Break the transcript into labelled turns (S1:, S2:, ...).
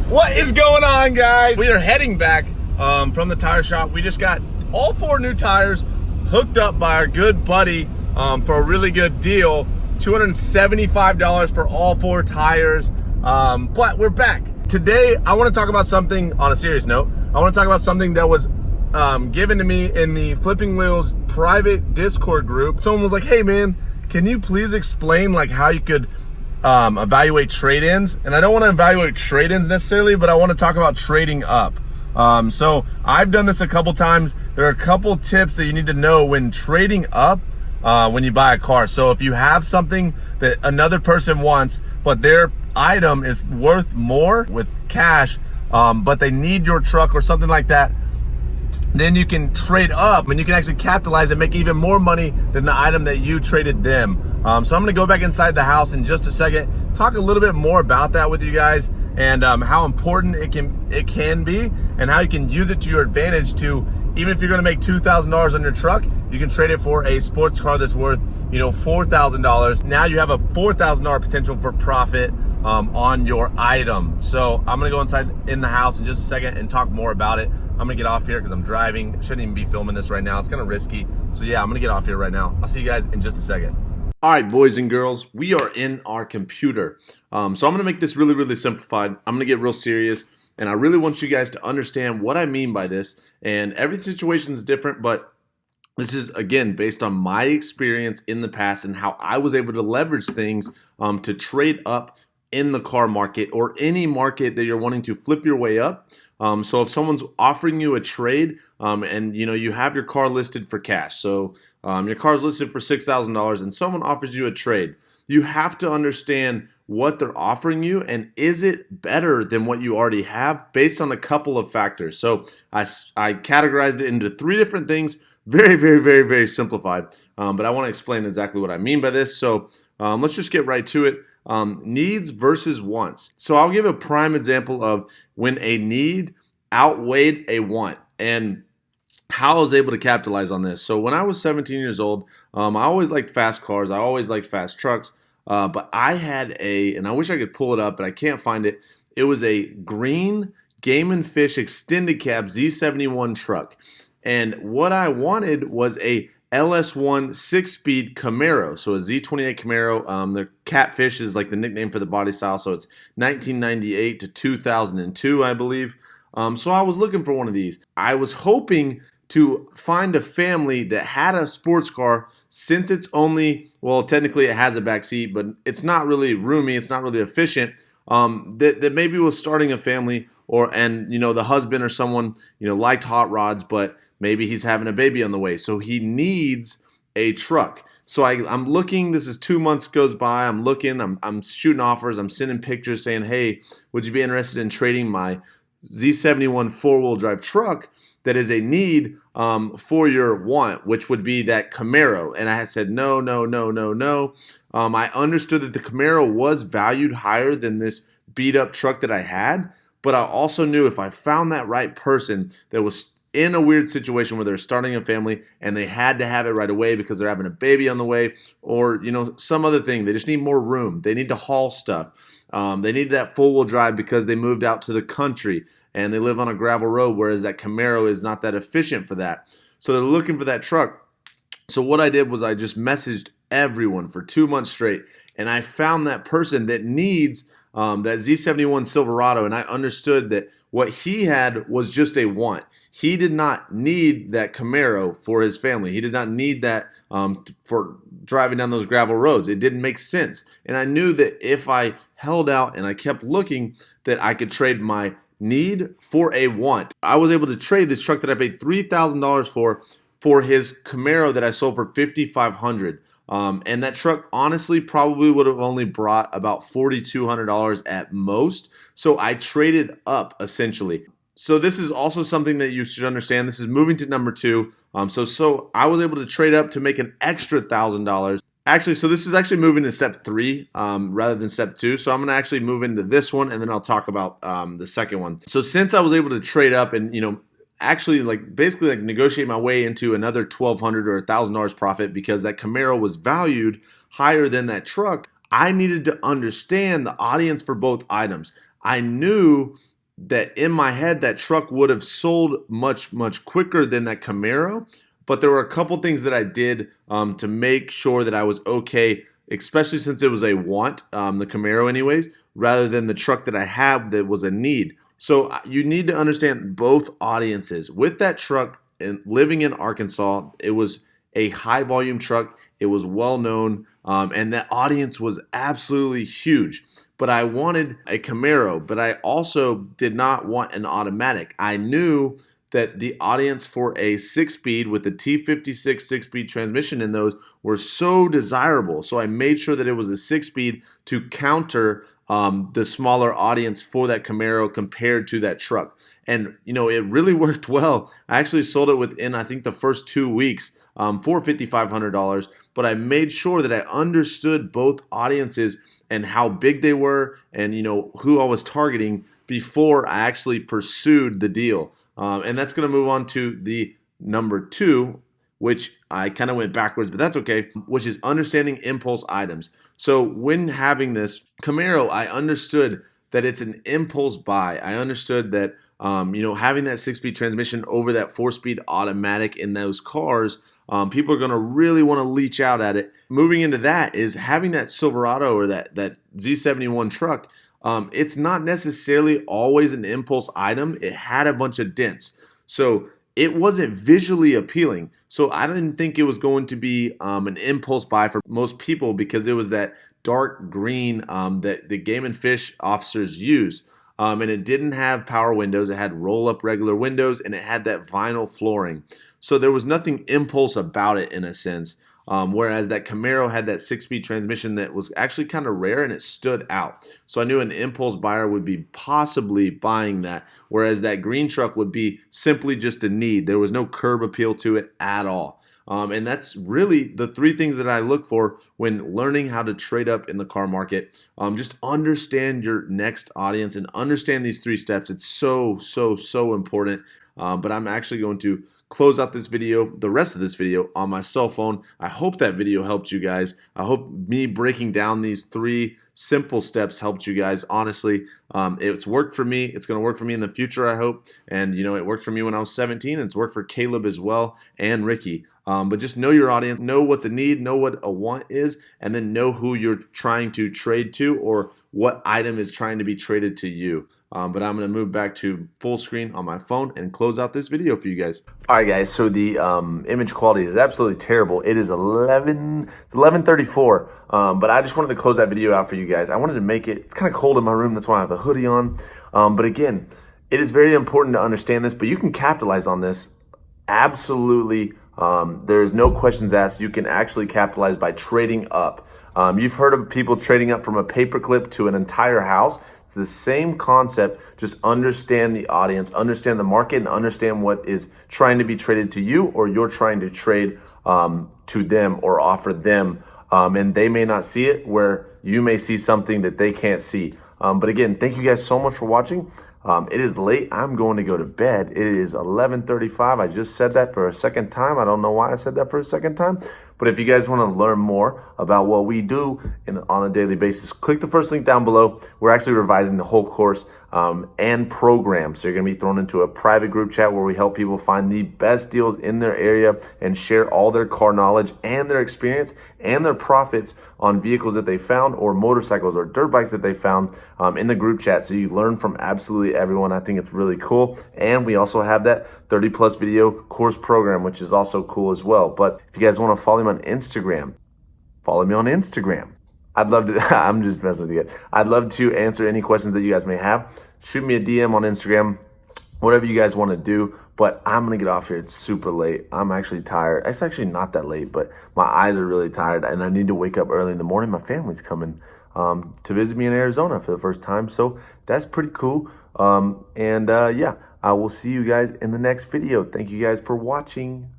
S1: What is going on, guys? We are heading back from the tire shop. We just got all 4 new tires hooked up by our good buddy for a really good deal. $275 for all 4 tires. But we're back. Today, I want to talk about something on a serious note. I want to talk about something that was given to me in the Flipping Wheels private Discord group. Someone was like, hey man, can you please explain like how you could evaluate trade-ins? And I don't want to evaluate trade-ins necessarily, but I want to talk about trading up. So I've done this a couple times. There are a couple tips that you need to know when trading up when you buy a car. So if you have something that another person wants, but their item is worth more with cash, but they need your truck or something like that, then you can trade up and you can actually capitalize and make even more money than the item that you traded them. So I'm gonna go back inside the house in just a second, talk a little bit more about that with you guys, and how important it can be, and how you can use it to your advantage to, even if you're gonna make $2,000 on your truck, you can trade it for a sports car that's worth, $4,000. Now you have a $4,000 potential for profit on your item. So I'm gonna go inside in the house in just a second and talk more about it. I'm gonna get off here because I'm driving. Shouldn't even be filming this right now. It's kind of risky. So yeah, I'm gonna get off here right now. I'll see you guys in just a second. All right, boys and girls, we are in our computer. So I'm gonna make this really, really simplified. I'm gonna get real serious, and I really want you guys to understand what I mean by this. And every situation is different, but this is, again, based on my experience in the past and how I was able to leverage things to trade up in the car market or any market that you're wanting to flip your way up. So if someone's offering you a trade and you have your car listed for cash, so your car's listed for $6,000 and someone offers you a trade, you have to understand what they're offering you and is it better than what you already have based on a couple of factors. So I categorized it into 3 different things, very, very, very, very simplified, but I want to explain exactly what I mean by this. So let's just get right to it. Needs versus wants. So I'll give a prime example of when a need outweighed a want and how I was able to capitalize on this. So when I was 17 years old, I always liked fast cars. I always liked fast trucks. But I had and I wish I could pull it up, but I can't find it. It was a green Game & Fish extended cab Z71 truck. And what I wanted was a LS1 6-speed Camaro, so a Z28 Camaro. The Catfish is like the nickname for the body style, so it's 1998 to 2002, I believe. So I was looking for one of these. I was hoping to find a family that had a sports car, since it's only, well, technically it has a back seat, but it's not really roomy, it's not really efficient, that maybe was starting a family, and the husband or someone liked hot rods, but maybe he's having a baby on the way, so he needs a truck. So I'm looking, this is 2 months goes by, I'm looking, I'm shooting offers, I'm sending pictures saying, hey, would you be interested in trading my Z71 4-wheel drive truck that is a need for your want, which would be that Camaro? And I had said, no. I understood that the Camaro was valued higher than this beat up truck that I had, but I also knew if I found that right person that was in a weird situation where they're starting a family and they had to have it right away because they're having a baby on the way, or some other thing, they just need more room, they need to haul stuff, they need that 4-wheel drive because they moved out to the country and they live on a gravel road, whereas that Camaro is not that efficient for that. So they're looking for that truck. So what I did was I just messaged everyone for 2 months straight, and I found that person that needs that Z71 Silverado, and I understood that what he had was just a want. He did not need that Camaro for his family. He did not need that for driving down those gravel roads. It didn't make sense. And I knew that if I held out and I kept looking, that I could trade my need for a want. I was able to trade this truck that I paid $3,000 for his Camaro that I sold for $5,500. And that truck honestly probably would have only brought about $4,200 at most. So I traded up essentially. So this is also something that you should understand. This is moving to number 2. So I was able to trade up to make an extra $1,000. Actually, so this is actually moving to step 3 rather than step 2. So I'm going to actually move into this one, and then I'll talk about the second one. So since I was able to trade up and actually basically negotiate my way into another $1,200 or $1,000 profit because that Camaro was valued higher than that truck, I needed to understand the audience for both items. I knew that in my head, that truck would have sold much, much quicker than that Camaro. But there were a couple things that I did to make sure that I was okay, especially since it was a want, the Camaro anyways, rather than the truck that I have that was a need. So you need to understand both audiences. With that truck and living in Arkansas, it was a high volume truck. It was well known, and that audience was absolutely huge. But I wanted a Camaro, but I also did not want an automatic. I knew that the audience for a 6-speed with the T56 6-speed transmission in those were so desirable. So I made sure that it was a 6-speed to counter the smaller audience for that Camaro compared to that truck. And, you know, it really worked well. I actually sold it within, I think, the first 2 weeks for $5,500. But I made sure that I understood both audiences and how big they were and, you know, who I was targeting before I actually pursued the deal. And that's going to move on to the number 2, which I kind of went backwards, but that's okay, which is understanding impulse items. So when having this Camaro, I understood that it's an impulse buy. I understood that, you know, having that 6-speed transmission over that 4-speed automatic in those cars, people are going to really want to leech out at it. Moving into that is having that Silverado or that Z71 truck. It's not necessarily always an impulse item. It had a bunch of dents. So it wasn't visually appealing. So I didn't think it was going to be an impulse buy for most people because it was that dark green that the game and fish officers use. And it didn't have power windows. It had roll-up regular windows, and it had that vinyl flooring. So there was nothing impulse about it in a sense. Whereas that Camaro had that 6-speed transmission that was actually kind of rare and it stood out. So I knew an impulse buyer would be possibly buying that, whereas that green truck would be simply just a need. There was no curb appeal to it at all. And that's really the 3 things that I look for when learning how to trade up in the car market. Just understand your next audience and understand these 3 steps. It's so important. But I'm actually going to close out this video, the rest of this video, on my cell phone. I hope that video helped you guys. I hope me breaking down these 3 simple steps helped you guys. Honestly, it's worked for me. It's going to work for me in the future, I hope. And, you know, it worked for me when I was 17, and it's worked for Caleb as well and Ricky. But just know your audience, know what's a need, know what a want is, and then know who you're trying to trade to or what item is trying to be traded to you. But I'm going to move back to full screen on my phone and close out this video for you guys. All right, guys, so the image quality is absolutely terrible. It is 11:34, but I just wanted to close that video out for you guys. I wanted to make it, it's kind of cold in my room, that's why I have a hoodie on. But again, it is very important to understand this, but you can capitalize on this absolutely. There's no questions asked. You can actually capitalize by trading up. You've heard of people trading up from a paperclip to an entire house. It's the same concept. Just understand the audience, understand the market, and understand what is trying to be traded to you or you're trying to trade to them or offer them. And they may not see it where you may see something that they can't see. But again, thank you guys so much for watching. It is late. I'm going to go to bed. It is 11:35. I just said that for a second time. I don't know why I said that for a second time. But if you guys want to learn more about what we do on a daily basis, click the first link down below. We're actually revising the whole course and program. So you're going to be thrown into a private group chat where we help people find the best deals in their area and share all their car knowledge and their experience and their profits on vehicles that they found or motorcycles or dirt bikes that they found in the group chat. So you learn from absolutely everyone. I think it's really cool. And we also have that 30 plus video course program, which is also cool as well. But if you guys want to follow me on Instagram, follow me on Instagram. I'd love to, I'm just messing with you guys. I'd love to answer any questions that you guys may have. Shoot me a DM on Instagram, whatever you guys want to do. But I'm going to get off here. It's super late. I'm actually tired. It's actually not that late, but my eyes are really tired and I need to wake up early in the morning. My family's coming to visit me in Arizona for the first time. So that's pretty cool. Yeah, I will see you guys in the next video. Thank you guys for watching.